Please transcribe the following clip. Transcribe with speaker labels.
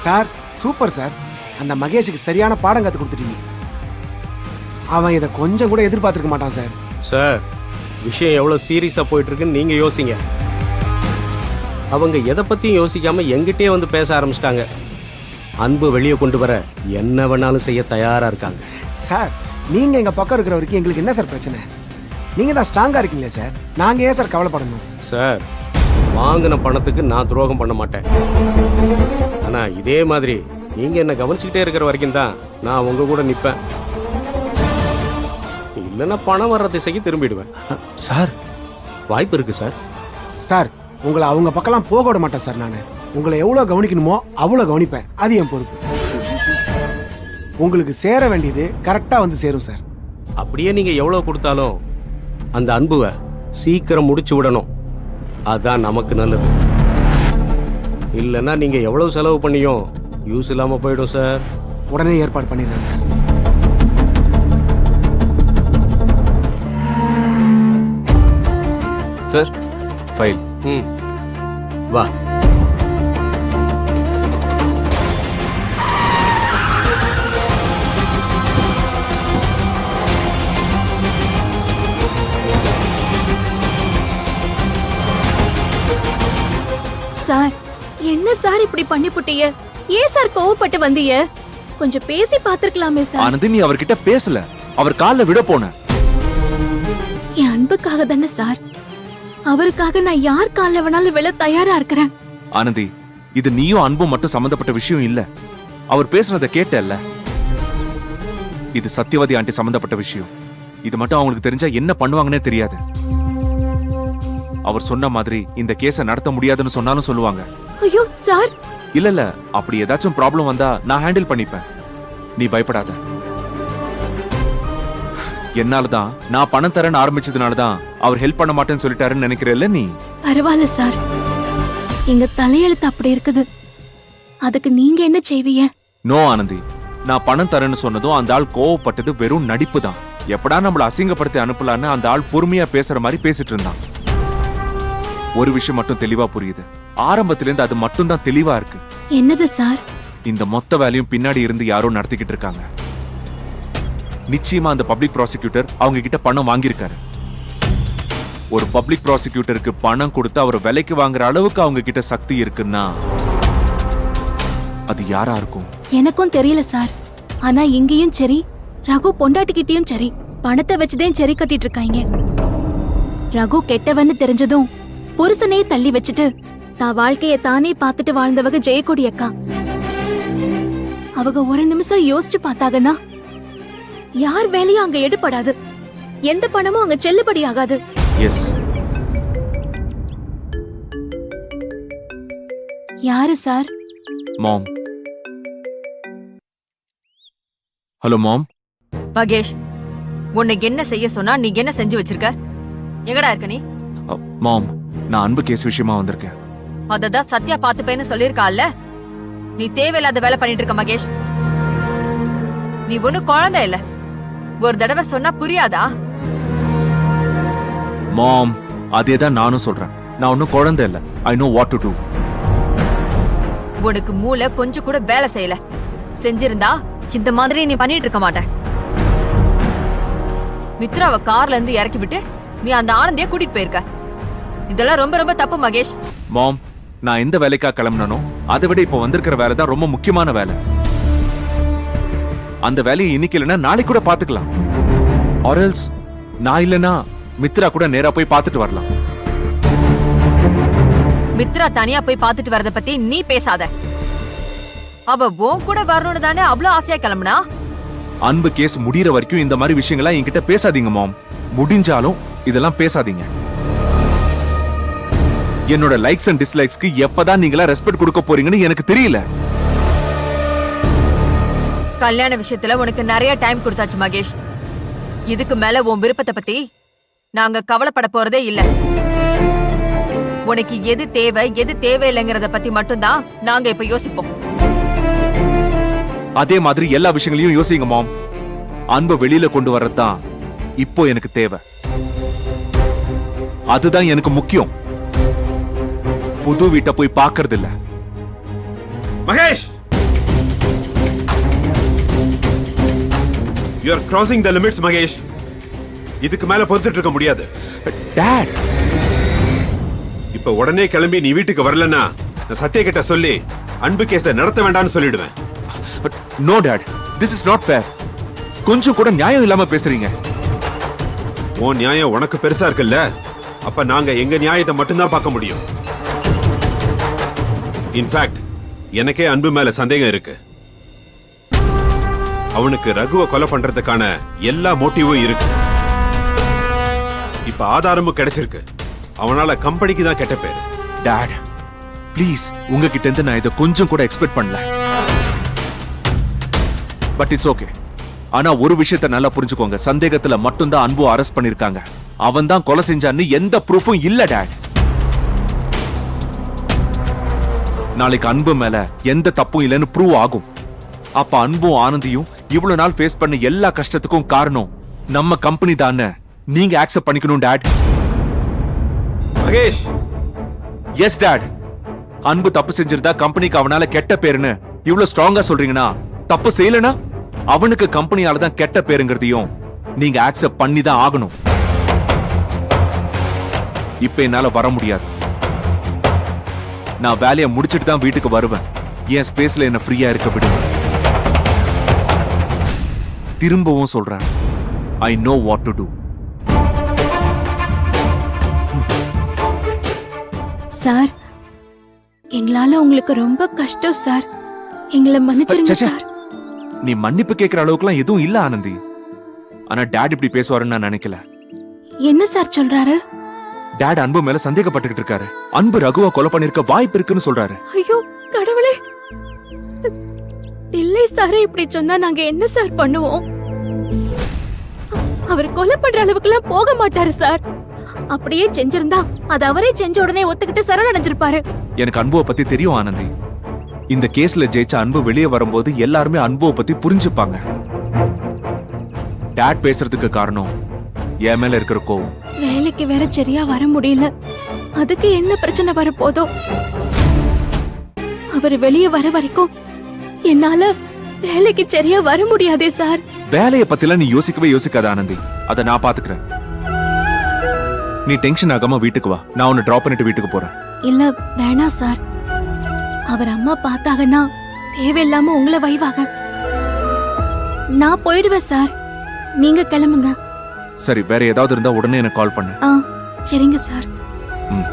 Speaker 1: Sir super sir. அந்த மகேஷுக்கு சரியான பாடம் கத்து கொடுத்துட்டீங்க. அவன் இதை கொஞ்சம் கூட எதிர்பார்த்திருக்க மாட்டான் சார்.
Speaker 2: சார், விஷயம் எவ்வளவு சீரியஸா போயிட்டு இருக்குன்னு நீங்க யோசிங்க. அவங்க எதை பத்தியும் யோசிக்காம எங்கிட்டே வந்து பேச ஆரம்பிச்சிட்டாங்க. அன்பு வெளியே கொண்டு வர என்ன வேணாலும் செய்ய தயாரா இருக்காங்க.
Speaker 1: சார் நீங்க எங்க பக்கம் இருக்கிற வரைக்கும் எங்களுக்கு என்ன சார் பிரச்சனை? நீங்க தான் ஸ்ட்ராங்கா இருக்கீங்களே சார். நாங்க ஏன் சார் கவலைப்படணும்?
Speaker 2: சார், வாங்கின பணத்துக்கு நான் துரோகம் பண்ண மாட்டேன். ஆனா இதே மாதிரி நீங்க என்ன கவனிச்சுக்கிட்டே இருக்கிற வரைக்கும் தான் நான் உங்க கூட நிப்பேன். இல்லைன்னா பணம் வர்ற திசைக்கு திரும்பிடுவேன்.
Speaker 1: சார்
Speaker 2: வாய்ப்பு இருக்கு சார்.
Speaker 1: சார் உங்களை அவங்க பக்கம்லாம் போக விட மாட்டேன் சார். நான் உங்களை எவ்வளோ கவனிக்கணுமோ அவ்வளோ கவனிப்பேன். அது என் பொறுப்பு. உங்களுக்கு சேர வேண்டியது கரெக்டா வந்து சேரும் சார்.
Speaker 2: அப்படியே நீங்க எவ்வளவு கொடுத்தாலும் அந்த அன்புவை சீக்கிரம் முடிச்சு விடணும். அதான் நமக்கு நல்லது. இல்லைன்னா நீங்க எவ்வளவு செலவு பண்ணியும் யூஸ் இல்லாம போயிடும் சார்.
Speaker 1: உடனே ஏற்பாடு பண்ணிடுறேன் சார்.
Speaker 3: Sir, file.
Speaker 2: வா.
Speaker 4: சார், என்ன சார் இப்படி பண்ணி புட்டிய? ஏன் சார் கோவப்பட்டு வந்தீங்க? கொஞ்சம் பேசி பாத்துருக்கலாமே சார்.
Speaker 3: ஆனந்தி, நீ அவர்கிட்ட பேசல. அவர் கால்ல விட போன.
Speaker 4: என் அன்புக்காக தானே சார். அவருக்காக நான் யார் கால்ல வேணாலும் விழ தயாரா இருக்கிறேன்.
Speaker 3: ஆனந்தி, இது நீயும் அன்பும் மட்டும் சம்பந்தப்பட்ட விஷயம் இல்ல. அவர் பேசுனதை கேட்டல்ல. இது சத்யவதி ஆண்டி சம்பந்தப்பட்ட விஷயம். இது மட்டும் அவங்களுக்கு தெரிஞ்சா என்ன பண்ணுவாங்கன்னே தெரியாது. அவர் சொன்ன மாதிரி இந்த கேஸ நடத்த முடியாதுன்னு சொன்னாலும் சொல்லுவாங்க.
Speaker 4: ஐயோ சார்.
Speaker 3: இல்ல, அப்படி ஏதாச்சும் ப்ராப்ளம் வந்தா நான் ஹேண்டில் பண்ணிப்பேன். நீ பயப்படாத. என்னாலதான் நான் பணம் தரேன்னு ஆரம்பிச்சதுனாலதான் அவர் ஹெல்ப் பண்ண மாட்டேன்னு சொல்லிட்டாருன்னு நினைக்கிறேல்ல நீ?
Speaker 4: பரவாயில்ல சார். எங்க தலையெழுத்து அப்படி இருக்குது. அதுக்கு நீங்க என்ன செய்வீங்க?
Speaker 3: நோ ஆனந்தி, நான் பணம் தரேன்னு சொன்னதும் அந்த ஆள் கோவப்பட்டது வெறும் நடிப்பு தான். எப்படா நம்மள அசிங்கப்படுத்தி அனுப்பலான்னு அந்த ஆள் பொறுமையா பேசுற மாதிரி பேசிட்டு இருந்தான். ஒரு விஷயம் மட்டும் தெளிவா புரியுது. ஆரம்பத்திலிருந்து அது மட்டும் தான் தெளிவா இருக்கு.
Speaker 4: என்னது சார்?
Speaker 3: இந்த மொத்த வேலையும் பின்னாடி இருந்து யாரோ நடத்திக்கிட்டு இருக்காங்க. நிச்சயமா அந்த பப்ளிக் ப்ராசிக்யூட்டர் அவங்க கிட்ட பணம் வாங்கியிருக்காரு. ஒரு பப்ளிக் ப்ராசிக்யூட்டருக்கு பணம் கொடுத்து அவர் விலைக்கு வாங்குற அளவுக்கு அவங்க கிட்ட சக்தி இருக்குன்னா அது யாரா இருக்கும்?
Speaker 4: எனக்கும் தெரியல சார். ஆனா இங்கேயும் சரி, ரகு பொண்டாட்டிக்கிட்டயும் சரி, பணத்தை வச்சுதான் சரி கட்டிட்டு இருக்காங்க. ரகு கெட்டவன்னு தெரிஞ்சதும் புருஷனையே தள்ளி வச்சுட்டு தான் வாழ்க்கைய தானே பார்த்துட்டு வாழ்ந்தவங்க ஜெயக்கொடி அக்கா. அவங்க ஒரு நிமிஷம் யோசிச்சு பார்த்தாங்கன்னா யார் வேலையும் அங்க எடுபடாது. எந்த பணமும் அங்க செல்லுபடி ஆகாது.
Speaker 3: எஸ்.
Speaker 4: யாரு சார்?
Speaker 3: மாம். Hello ma'am.
Speaker 5: மகேஷ், உன்னை என்ன செய்ய சொன்னா நீ என்ன செஞ்சு வச்சிருக்க? எங்கடா இருக்க நீ?
Speaker 3: மாம், நான் அன்பு கேஸ் விஷயமா வந்திருக்கேன்.
Speaker 5: அததான் சத்யா பாத்துப்பேன்னு சொல்லிருக்கால. நீ தேவையில்லாத வேலை பண்ணிட்டு இருக்க மகேஷ். நீ ஒண்ணு குழந்தை இல்ல. ஒரு தடவை சொன்னா புரியாதா?
Speaker 3: மாம், அதேதான் நானும் சொல்றேன். நான் ஒன்னும் குழந்தை இல்ல. ஐ நோ வாட் டு டு.
Speaker 5: உனக்கு மூளை கொஞ்சம் கூட வேலை செய்யல. செஞ்சிருந்தா இந்த மாதிரி நீ பண்ணிட்டு இருக்க மாட்ட. மித்ராவை கார்ல இருந்து இறக்கி விட்டு நீ அந்த ஆனந்திய கூட்டிட்டு போயிருக்க. இதெல்லாம் ரொம்ப ரொம்ப தப்பு மகேஷ்.
Speaker 3: மாம், நான் எந்த வேலைக்கா கிளம்புனோ அதை விட இப்ப வந்திருக்கிற வேலை தான் ரொம்ப முக்கியமான வேலை. அந்த வேலையை இன்னைக்கு இல்லைன்னா நாளைக்கு கூட பாத்துக்கலாம். ஆர் எல்ஸ் நான் இல்லைன்னா மித்ரா கூட நேரா போய் பார்த்துட்டு வரலாம்.
Speaker 5: மித்ரா தனியா போய் பார்த்துட்டு வரத பத்தி நீ பேசாத. அவ உன் கூட வரணும்னு தானே அவ்வளவு ஆசையா கிளம்புனா.
Speaker 3: அன்பு கேஸ் முடியற வரைக்கும் இந்த மாதிரி விஷயங்கள்லாம் என்கிட்ட பேசாதீங்க மாம். முடிஞ்சாலும் இதெல்லாம் பேசாதீங்க. என்னோட லைக்ஸ் அண்ட் டிஸ்லைக்ஸ்க்கு எப்பதான் நீங்களா ரெஸ்பெக்ட் கொடுக்க போறீங்கன்னு எனக்கு தெரியல.
Speaker 5: கல்யாண விஷயத்துல உனக்கு நிறைய டைம் கொடுத்தாச்சு மகேஷ். இதுக்கு மேல உன் விருப்பத்தை பத்தி நாங்க கவலைப்பட போறதே இல்ல. உனக்கு எது தேவை எது தேவையில்லைங்கிறத பத்தி மட்டும்தான் நாங்க இப்ப யோசிப்போம்.
Speaker 3: அதே மாதிரி எல்லா விஷயங்களையும் யோசிங்க மாம். அன்பை வெளியில கொண்டு வர்றதுதான் இப்போ எனக்கு தேவை. அதுதான் எனக்கு முக்கியம். புது வீட்டை போய் பார்க்கறது இல்ல.
Speaker 6: Mahesh, you are crossing the limits Mahesh. இதுக்கு மேல பொறுத்துட்டு இருக்க முடியாது.
Speaker 3: டாட்,
Speaker 6: இப்ப உடனே கிளம்பி நீ வீட்டுக்கு வரலன்னா நான் சத்யா கிட்ட சொல்லி அன்பு கேஸ நடத்த வேண்டாம்னு சொல்லிடுவேன்.
Speaker 3: No dad, this is not fair. கொஞ்சம் கூட நியாயம் இல்லாம பேசுறீங்க.
Speaker 6: உன் நியாயம் உனக்கு பெருசா இருக்குல்ல, அப்ப நாங்க எங்க நியாயத்தை மட்டும்தான் பார்க்க முடியும். இன்ஃபேக்ட் எனக்கே அன்பு மேல சந்தேகம் இருக்கு. அவனுக்கு ரகுவை கொலை பண்றதுக்கான எல்லா மோட்டிவும் இருக்கு. இப்ப ஆதாரமும் கிடைச்சிருக்கு. அவனால கம்பெனிக்கு தான் கெட்ட பேரு.
Speaker 3: டாட் ப்ளீஸ், உங்ககிட்ட இருந்து நான் இதை கொஞ்சம் கூட எக்ஸ்பெக்ட் பண்ணல. But it's okay. ஆனா ஒரு விஷயத்தை நல்லா புரிஞ்சுக்கோங்க, சந்தேகத்துல மட்டும்தான் அன்பு அரெஸ்ட் பண்ணிருக்காங்க. அவன் தான் கொலை செஞ்சான்னு எந்த ப்ரூஃபும் இல்ல டாட். நாளைக்கு அன்பு மேல எந்த தப்பும் இல்லைன்னு ப்ரூவ் ஆகும். அப்ப அன்பும் ஆனந்தியும் இவ்வளவு நாள் ஃபேஸ் பண்ண எல்லா கஷ்டத்துக்கும் காரணம் நம்ம கம்பெனி தானே நீங்க அக்செப்ட் பண்ணிக்கணும் டாட்.
Speaker 6: Mahesh,
Speaker 3: S dot. அன்பு தப்பு செஞ்சிருந்தா கம்பெனிக்கு அவனால கெட்ட பேருன்னு இவ்வளவு ஸ்ட்ராங்கா சொல்றீங்கன்னா, தப்பு செய்யலனா அவனுக்கு கம்பெனியால தான் கெட்ட பேருங்கிறதையும் நீங்க அக்செப்ட் பண்ணி தான் ஆகணும். இப்ப என்னால வர முடியாது. நான் வேலையை முடிச்சிட்டு தான் வீட்டுக்கு வருவேன். என் ஸ்பேஸ்ல என்ன ஃப்ரீயா இருக்க விடுங்க. திரும்பவும் சொல்றேன், I know what to do.
Speaker 4: Sir, எங்களால உங்களுக்கு ரொம்ப கஷ்டம் சார். எங்களை மன்னிச்சிருங்க
Speaker 3: ச்சே, ச்சே.
Speaker 4: சார்.
Speaker 3: நீ மன்னிப்பு கேட்கிற அளவுக்குலாம் எதுவும் இல்ல ஆனந்தி. ஆனா டாட் இப்படி பேசுவாருன்னு நான் நினைக்கல.
Speaker 4: என்ன சார் சொல்றாரு?
Speaker 3: டாட் அன்பு மேல சந்தேகப்பட்டுக்கிட்டு இருக்காரு. அன்பு ரகுவா கொலை பண்ணிருக்க வாய்ப்பு இருக்குன்னு சொல்றாரு.
Speaker 4: ஐயோ கடவுளே, இல்லை சார், இப்படி சொன்னா நாங்க என்ன சார் பண்ணுவோம்? அவர் கொலை பண்ற அளவுக்குலாம் போக மாட்டாரு சார். அப்படியே செஞ்சிருந்தா அது அவரே செஞ்ச உடனே ஒத்துக்கிட்டு சரணடைஞ்சிருப்பாரு.
Speaker 3: எனக்கு அன்புவை பத்தி தெரியும் ஆனந்தி. இந்த கேஸ்ல ஜெயிச்ச அன்பு வெளியே வரும்போது எல்லாருமே அன்புவை பத்தி புரிஞ்சுப்பாங்க. டாட் பேசுறதுக்கு காரணம் என் மேல இருக்கிற கோவம்.
Speaker 4: வேலைக்கு வேற சரியா வர முடியல. அதுக்கு என்ன பிரச்சனை வரப்போதோ? அவர் வெளியே வர வரைக்கும் என்னால வேலைக்கு சரியா வர முடியாதே சார்.
Speaker 3: வேலைய பத்திலாம் நீ யோசிக்கவே யோசிக்காத ஆனந்தி. அத நான் பாத்துக்கிறேன். நீ டென்ஷன் ஆகாம வீட்டுக்கு வா. நான் உன்னை டிராப் பண்ணிட்டு வீட்டுக்கு போறேன்.
Speaker 4: இல்ல வேணாம் சார். அவர் அம்மா பார்த்தாங்கன்னா தேவையில்லாம உங்களை வைவாக. நான் போயிடுவேன் சார். நீங்க கிளம்புங்க.
Speaker 3: சரி, வேற ஏதாவது இருந்தா உடனே எனக்கு கால் பண்ணு.
Speaker 4: சரிங்க சார்.
Speaker 3: ம்.